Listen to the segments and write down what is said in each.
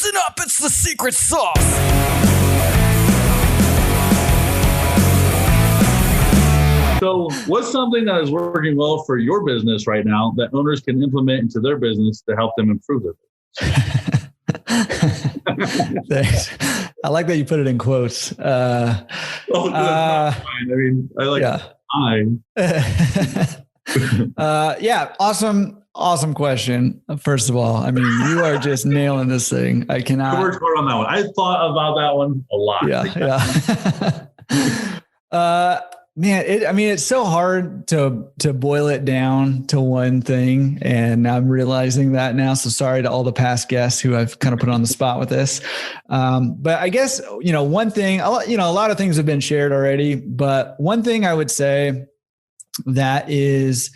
Listen up, it's the secret sauce. So what's something that is working well for your business right now that owners can implement into their business to help them improve their business? Thanks. I like that you put it in quotes. I mean, I like yeah. Awesome question. First of all, I mean, you are just nailing this thing. I cannot. I worked hard on that one. I thought about that one a lot. Yeah. Man, it's so hard to boil it down to one thing. And I'm realizing that now. So sorry to all the past guests who I've kind of put on the spot with this. But I guess, one thing, a lot of things have been shared already, but one thing I would say that is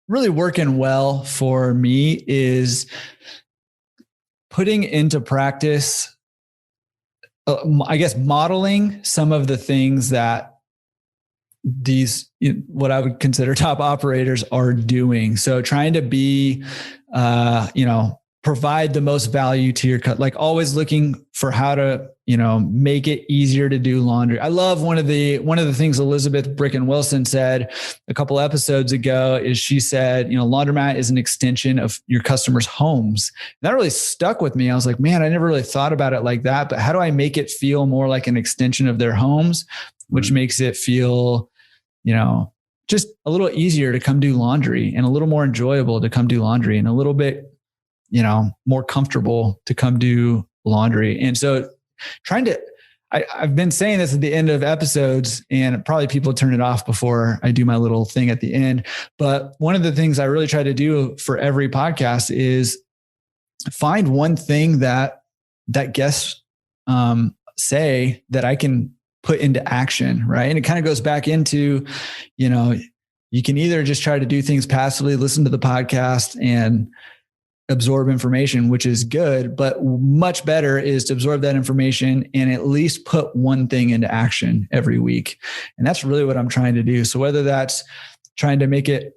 really working well for me is putting into practice, modeling some of the things that these, what I would consider top operators are doing. So trying to be, provide the most value to your like always looking for how to, make it easier to do laundry. I love one of the things Elizabeth Bricken Wilson said a couple episodes ago is she said, Laundromat is an extension of your customers' homes. And that really stuck with me. I was like, man, I never really thought about it like that, but how do I make it feel more like an extension of their homes, which makes it feel, just a little easier to come do laundry and a little more enjoyable to come do laundry and a little bit, more comfortable to come do laundry. And so I've been saying this at the end of episodes and probably people turn it off before I do my little thing at the end. But one of the things I really try to do for every podcast is find one thing that guests say that I can put into action, right? And it kind of goes back into, you can either just try to do things passively, listen to the podcast and absorb information, which is good, but much better is to absorb that information and at least put one thing into action every week. And that's really what I'm trying to do. So whether that's trying to make it,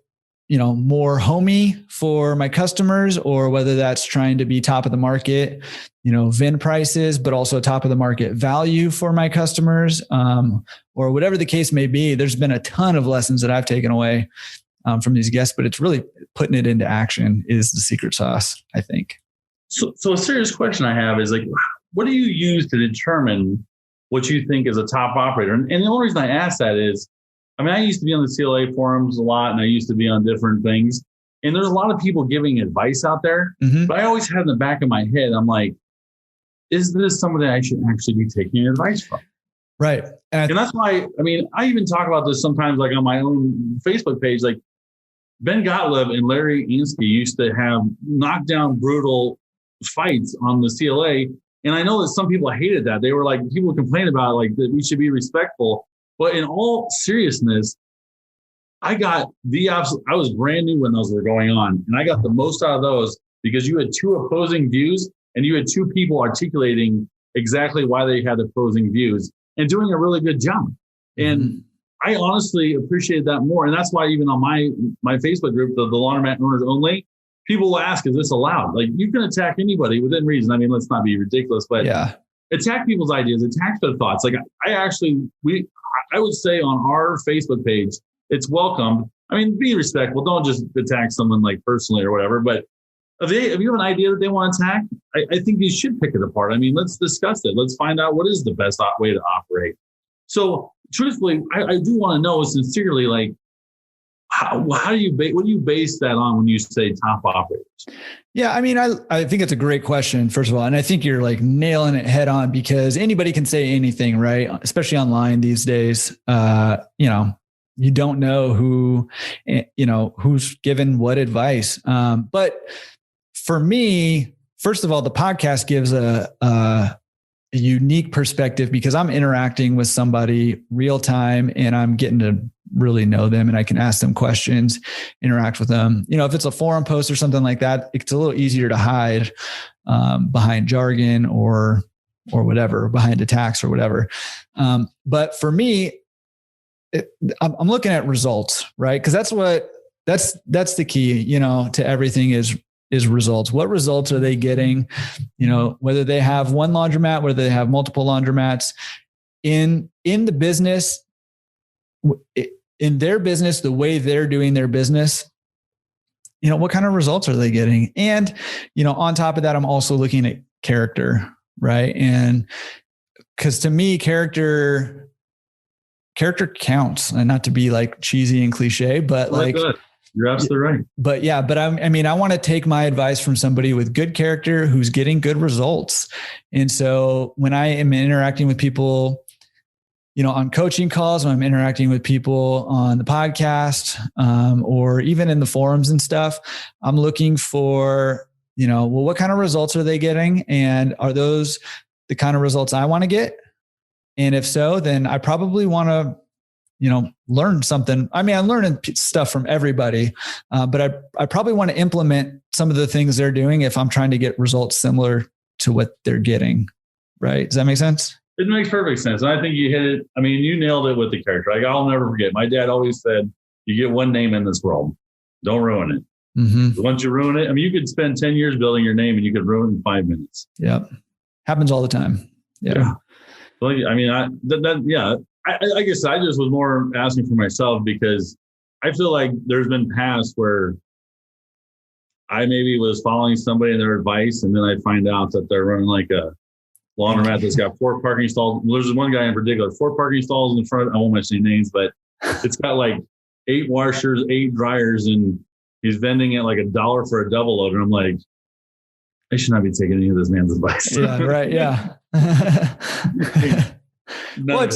more homey for my customers, or whether that's trying to be top of the market, VIN prices, but also top of the market value for my customers, or whatever the case may be. There's been a ton of lessons that I've taken away from these guests, but it's really putting it into action is the secret sauce, I think. So a serious question I have is what do you use to determine what you think is a top operator? And the only reason I ask that is, I used to be on the CLA forums a lot, and I used to be on different things. And there's a lot of people giving advice out there, but I always had in the back of my head, I'm like, is this somebody I should actually be taking advice from? Right. And that's why, I even talk about this sometimes on my own Facebook page, Ben Gottlieb and Larry Ansky used to have knockdown, brutal fights on the CLA. And I know that some people hated that. They were people complain about that we should be respectful. But in all seriousness, I got I was brand new when those were going on. And I got the most out of those because you had two opposing views and you had two people articulating exactly why they had opposing views and doing a really good job. And I honestly appreciate that more. And that's why even on my Facebook group, the Laundromat Owners Only, people will ask, is this allowed? You can attack anybody within reason. Let's not be ridiculous, but attack people's ideas, attack their thoughts. I would say on our Facebook page, it's welcomed. Be respectful. Don't just attack someone personally or whatever. But if you have an idea that they want to attack, I think you should pick it apart. Let's discuss it. Let's find out what is the best way to operate. So truthfully, I do want to know sincerely, what do you base that on when you say top operators? Yeah, I think it's a great question, first of all. And I think you're nailing it head on because anybody can say anything, right? Especially online these days. You don't know who's given what advice. But for me, first of all, the podcast gives a unique perspective because I'm interacting with somebody real time and I'm getting to really know them and I can ask them questions, interact with them. If it's a forum post or something like that, it's a little easier to hide behind jargon or whatever, behind attacks or whatever. But for me, I'm looking at results, right? Because that's the key, to everything is is results. What results are they getting? You know, whether they have one laundromat, whether they have multiple laundromats in the business, in their business, the way they're doing their business, you know, what kind of results are they getting? And, you know, on top of that, I'm also looking at character, right? And because to me, character counts, and not to be like cheesy and cliche, but like, good. You're absolutely right. But yeah, but I want to take my advice from somebody with good character who's getting good results. And so when I am interacting with people, you know, on coaching calls, when I'm interacting with people on the podcast, or even in the forums and stuff, I'm looking for, you know, well, what kind of results are they getting? And are those the kind of results I want to get? And if so, then I probably want to, you know, learn something. I mean, I'm learning stuff from everybody, but I probably want to implement some of the things they're doing if I'm trying to get results similar to what they're getting. Right? Does that make sense? It makes perfect sense. And I think you hit it. I mean, you nailed it with the character. Like, I'll never forget. My dad always said, you get one name in this world. Don't ruin it. Mm-hmm. Once you ruin it, I mean, you could spend 10 years building your name and you could ruin it in 5 minutes. Yep. Happens all the time. Yeah. Well, I mean, I guess I just was more asking for myself, because I feel like there's been past where I maybe was following somebody and their advice, and then I find out that they're running like a laundromat that's got 4 parking stalls. There's one guy in particular, 4 parking stalls in front. I won't mention any names, but it's got like 8 washers, 8 dryers, and he's vending it like $1 for a double load. And I'm like, I should not be taking any of this man's advice. Yeah, right. Yeah. Well,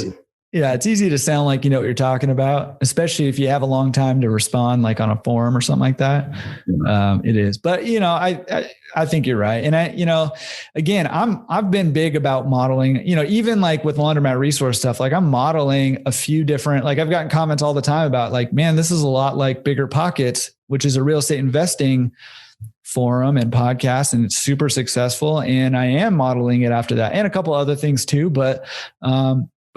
it's easy to sound like you know what you're talking about, especially if you have a long time to respond, like on a forum or something like that. Yeah. It is, but you know, I think you're right. And you know, again, I've been big about modeling, you know, even like with Laundromat Resource stuff, like I'm modeling a few different, like I've gotten comments all the time about like, man, this is a lot like Bigger Pockets, which is a real estate investing forum and podcast, and it's super successful. And I am modeling it after that and a couple other things too. But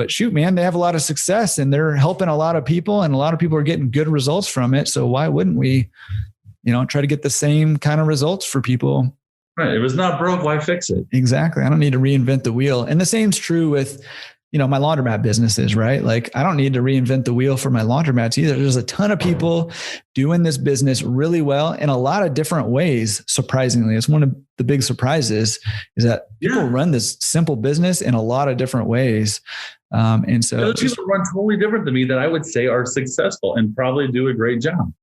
shoot, man, they have a lot of success and they're helping a lot of people, and a lot of people are getting good results from it. So why wouldn't we, you know, try to get the same kind of results for people? Right. If it's not broke, why fix it? Exactly. I don't need to reinvent the wheel. And the same's true with, you know, my laundromat businesses, right? Like I don't need to reinvent the wheel for my laundromats either. There's a ton of people doing this business really well in a lot of different ways. Surprisingly, it's one of the big surprises is that people run this simple business in a lot of different ways. And so those people run totally different than me that I would say are successful and probably do a great job.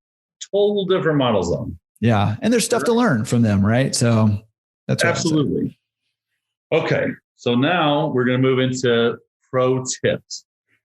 Total different models on. Yeah. And there's stuff to learn from them, right? So that's absolutely. Okay. So now we're going to move into pro tips.